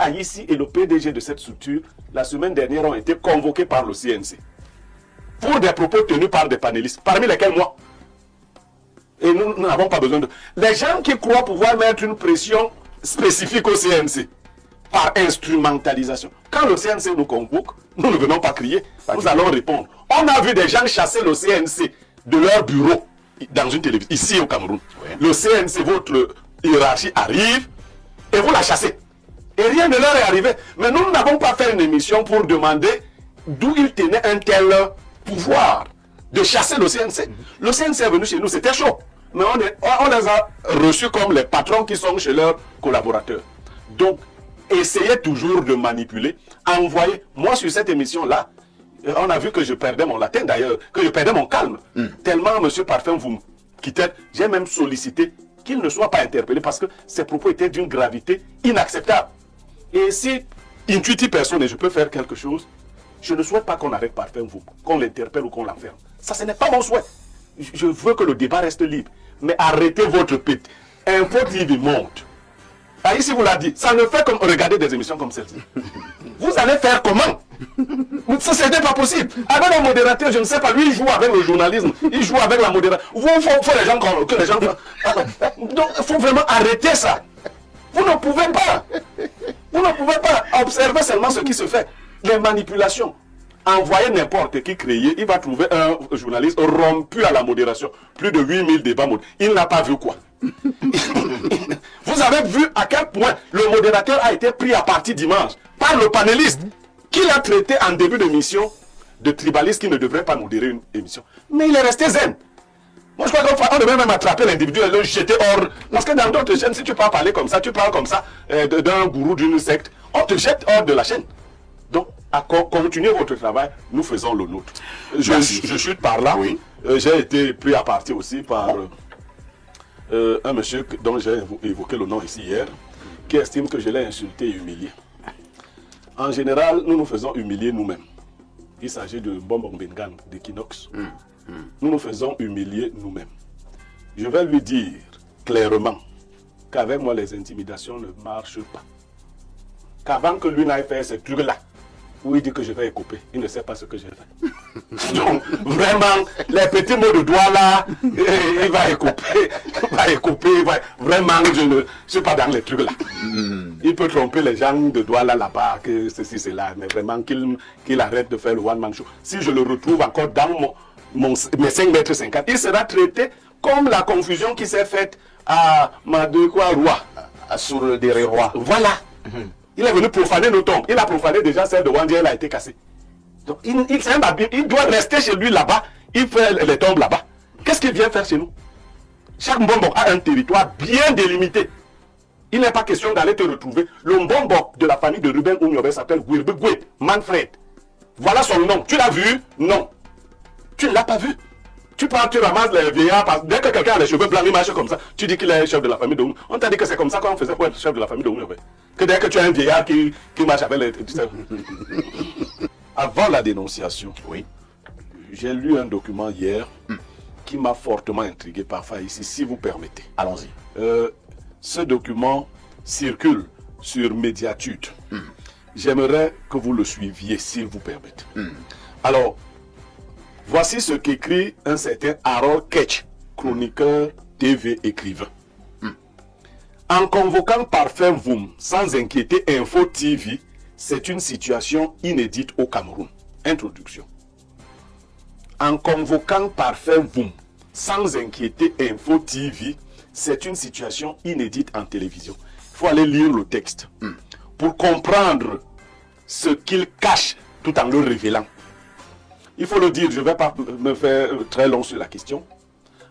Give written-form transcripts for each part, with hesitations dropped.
Aïssi et le PDG de cette structure, la semaine dernière, ont été convoqués par le CNC pour des propos tenus par des panélistes, parmi lesquels moi. Et nous n'avons pas besoin de... Les gens qui croient pouvoir mettre une pression spécifique au CNC par instrumentalisation. Quand le CNC nous convoque, nous ne venons pas crier, nous allons répondre. On a vu des gens chasser le CNC de leur bureau dans une télévision, ici au Cameroun. Oui. Le CNC, votre hiérarchie arrive et vous la chassez. Et rien ne leur est arrivé. Mais nous n'avons pas fait une émission pour demander d'où ils tenaient un tel pouvoir de chasser le CNC. Le CNC est venu chez nous, c'était chaud. Mais on les a reçus comme les patrons qui sont chez leurs collaborateurs. Donc, essayez toujours de manipuler. Envoyez. Moi, sur cette émission-là, on a vu que je perdais mon latin d'ailleurs, que je perdais mon calme. Tellement, monsieur Parfum, vous me quittez. J'ai même sollicité qu'il ne soit pas interpellé parce que ses propos étaient d'une gravité inacceptable. Et si, intuitive personne, et je peux faire quelque chose, je ne souhaite pas qu'on arrête Parfum, qu'on l'interpelle ou qu'on l'enferme. Ça, ce n'est pas mon souhait. Je veux que le débat reste libre. Mais arrêtez votre pète. Info TV monte. Ah, ici, vous l'a dit, ça ne fait comme regarder des émissions comme celle-ci. Vous allez faire comment? Ça, ce n'est pas possible. Avec un modérateur, je ne sais pas, lui, il joue avec le journalisme, il joue avec la modération. Vous, il faut les gens que les gens... Donc, il faut vraiment arrêter ça. Vous ne pouvez pas. Vous ne pouvez pas observer seulement ce qui se fait. Les manipulations. Envoyer n'importe qui créer, il va trouver un journaliste rompu à la modération. Plus de 8000 débats. Il n'a pas vu quoi. Vous avez vu à quel point le modérateur a été pris à partie dimanche par le panéliste qui l'a traité en début d'émission de tribaliste qui ne devrait pas modérer une émission. Mais il est resté zen. Moi, je crois qu'on devrait même attraper l'individu et le jeter hors. Parce que dans d'autres chaînes, si tu peux parler comme ça, tu parles comme ça d'un gourou, d'une secte, on te jette hors de la chaîne. Donc, continuez votre travail, nous faisons le nôtre. Je chute par là. Oui. J'ai été pris à partie aussi par un monsieur dont j'ai évoqué le nom ici hier, qui estime que je l'ai insulté et humilié. En général, nous nous faisons humilier nous-mêmes. Il s'agit de Bonbon Bengan, d'Equinox. Nous nous faisons humilier nous-mêmes. Je vais lui dire clairement qu'avec moi, les intimidations ne marchent pas. Qu'avant que lui n'aille faire ce truc-là, où il dit que je vais écouper, il ne sait pas ce que j'ai fait. Donc, vraiment, les petits mots de doigt là, il va écouper, vraiment, je ne suis pas dans les trucs là. Il peut tromper les gens de doigt là-bas, que ceci, cela, mais vraiment qu'il arrête de faire le one-man show. Si je le retrouve encore dans mes 5 mètres 50, il sera traité comme la confusion qui s'est faite à Madekwa Roi. Sur le Déré Roi. Voilà. Il est venu profaner nos tombes. Il a profané déjà celle de Wandja, elle a été cassée. Donc il doit rester chez lui là-bas. Il fait les tombes là-bas. Qu'est-ce qu'il vient faire chez nous? Chaque Mbombo a un territoire bien délimité. Il n'est pas question d'aller te retrouver. Le Mbombo de la famille de Ruben Ounyobe s'appelle Gouirbegoué Manfred. Voilà son nom. Tu l'as vu? Non. Tu ne l'as pas vu. Tu pars, tu ramasses les vieillards. Dès que quelqu'un a les cheveux blancs, il marche comme ça. Tu dis qu'il est chef de la famille de Ounyobe. On t'a dit que c'est comme ça qu'on faisait pour être chef de la famille de Ounyobe. Que dès que tu as un vieillard qui marche avec les... Avant la dénonciation, oui, j'ai lu un document hier qui m'a fortement intrigué parfois ici, si vous permettez. Allons-y. Ce document circule sur Médiatude. J'aimerais que vous le suiviez, s'il vous permettez. Alors, voici ce qu'écrit un certain Harold Ketch, chroniqueur TV écrivain. En convoquant Parfum Voum sans inquiéter Info TV, c'est une situation inédite au Cameroun. Introduction. En convoquant Parfum Voum sans inquiéter Info TV, c'est une situation inédite en télévision. Il faut aller lire le texte pour comprendre ce qu'il cache tout en le révélant. Il faut le dire, je ne vais pas me faire très long sur la question.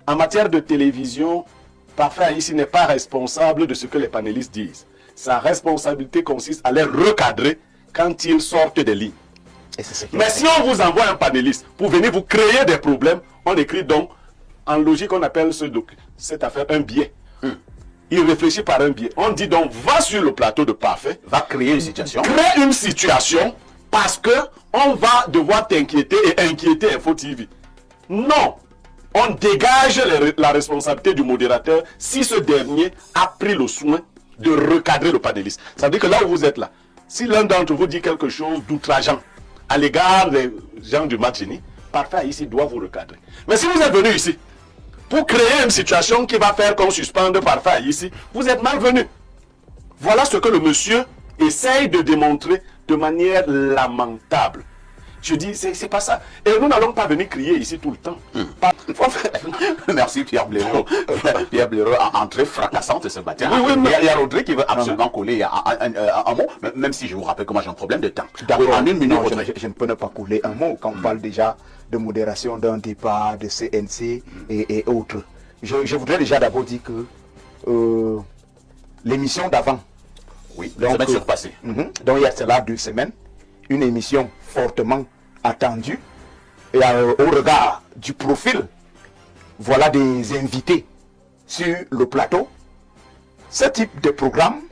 En matière de télévision, Parfum ici n'est pas responsable de ce que les panélistes disent. Sa responsabilité consiste à les recadrer quand ils sortent des lignes. Mais si on vous envoie un panéliste pour venir vous créer des problèmes, on écrit donc, en logique, on appelle cette affaire un biais. Il réfléchit par un biais. On dit donc, va sur le plateau de Parfait. Va créer une situation. Crée une situation parce que on va devoir t'inquiéter et inquiéter Info TV. Non. On dégage la responsabilité du modérateur si ce dernier a pris le soin de recadrer le panéliste. Ça veut dire que là où vous êtes là, Si l'un d'entre vous dit quelque chose d'outrageant à l'égard des gens du Martini, Parfait ici doit vous recadrer. Mais si vous êtes venu ici pour créer une situation qui va faire qu'on suspende Parfait ici, vous êtes malvenu. Voilà ce que le monsieur essaye de démontrer de manière lamentable. Je dis, c'est pas ça. Et nous n'allons pas venir crier ici tout le temps. Merci Pierre Blaireau. Pierre Blaireau a entrée fracassante ce matin. Oui, oui, il y a Rodrigue qui veut absolument coller un mot, même si je vous rappelle que moi j'ai un problème de temps. D'accord. En une minute, Non, je ne peux pas couler un mot quand on parle déjà de modération d'un débat, de CNC et autres. Je voudrais déjà d'abord dire que l'émission d'avant, oui, semaine surpassée. Donc il y a cela 2 semaines, une émission fortement attendue et au regard du profil, voilà des invités sur le plateau. Ce type de programme,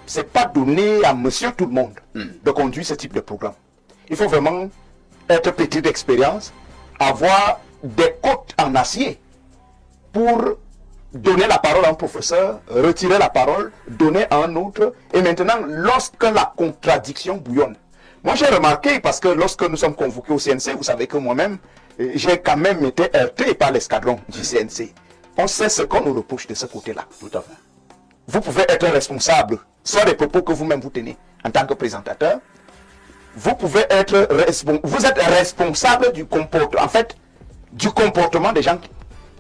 c'est pas donné à monsieur tout le monde de conduire ce type de programme. Il faut vraiment être petit d'expérience, avoir des côtes en acier pour donner la parole à un professeur, retirer la parole, donner à un autre. Et maintenant, lorsque la contradiction bouillonne, moi j'ai remarqué, parce que lorsque nous sommes convoqués au CNC, vous savez que moi-même, j'ai quand même été heurté par l'escadron du CNC. On sait ce qu'on nous reproche de ce côté-là. Tout à fait. Vous pouvez être responsable, soit des propos que vous-même vous tenez en tant que présentateur. Vous pouvez être vous êtes responsable du comportement, en fait, du comportement des gens,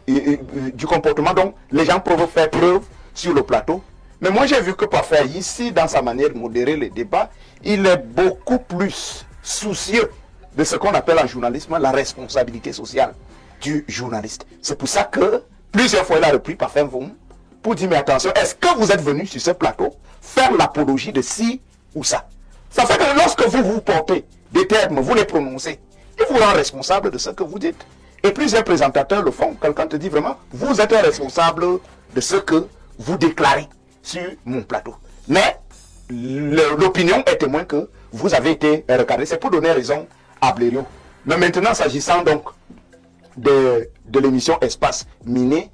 du comportement dont les gens peuvent faire preuve sur le plateau. Mais moi j'ai vu que parfois ici, dans sa manière de modérer les débats, il est beaucoup plus soucieux de ce qu'on appelle en journalisme la responsabilité sociale du journaliste. C'est pour ça que plusieurs fois il a repris parfois pour dire mais attention, est-ce que vous êtes venu sur ce plateau faire l'apologie de ci ou ça? Ça fait que lorsque vous vous portez des termes, vous les prononcez, il vous rend responsable de ce que vous dites. Et plusieurs présentateurs le font. Quelqu'un te dit vraiment, vous êtes responsable de ce que vous déclarez sur mon plateau. Mais l'opinion est témoin que vous avez été recadré. C'est pour donner raison à Blaireau. Mais maintenant, s'agissant donc de l'émission Espace Miné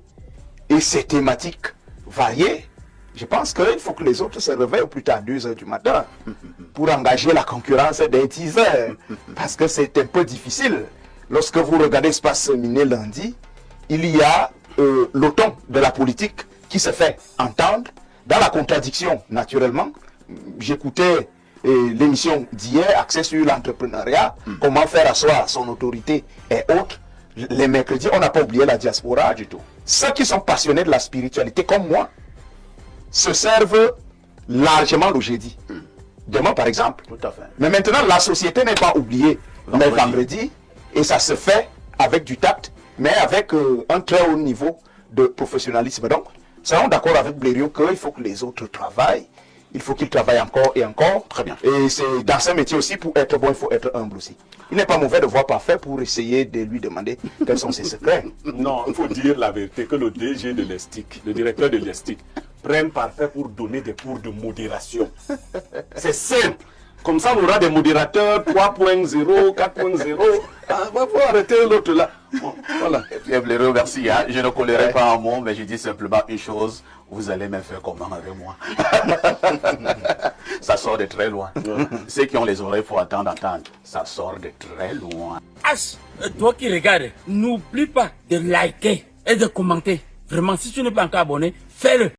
et ses thématiques variées, je pense qu'il faut que les autres se réveillent au plus tard 2 h du matin pour engager la concurrence des teasers. Parce que c'est un peu difficile. Lorsque vous regardez Espace Miné lundi, il y a le ton de la politique qui se fait entendre dans la contradiction, naturellement. J'écoutais l'émission d'hier, axée sur l'entrepreneuriat, comment faire asseoir son autorité et autres. Les mercredis, on n'a pas oublié la diaspora du tout. Ceux qui sont passionnés de la spiritualité, comme moi, se servent largement le jeudi. Demain, par exemple. Tout à fait. Mais maintenant, la société n'est pas oubliée. Mais vendredi, et ça se fait avec du tact, mais avec un très haut niveau de professionnalisme. Donc, serons d'accord avec Blaireau qu'il faut que les autres travaillent. Il faut qu'ils travaillent encore et encore. Très bien. Et c'est dans ce métier aussi, pour être bon, il faut être humble aussi. Il n'est pas mauvais de voir parfait pour essayer de lui demander quels sont ses secrets. Non, il faut dire la vérité, que le DG de l'ESTIC, le directeur de l'ESTIC, prenne Parfait pour donner des cours de modération. C'est simple. Comme ça, on aura des modérateurs 3.0, 4.0. Il faut arrêter l'autre là. Bon, voilà. Pierre Blaireau, merci. Hein. Je ne collerai pas un mot, mais je dis simplement une chose. Vous allez me faire comment avec moi? Ça sort de très loin. Ceux qui ont les oreilles pour entendre. Ça sort de très loin. As, toi qui regardes, n'oublie pas de liker et de commenter. Vraiment, si tu n'es pas encore abonné, fais-le.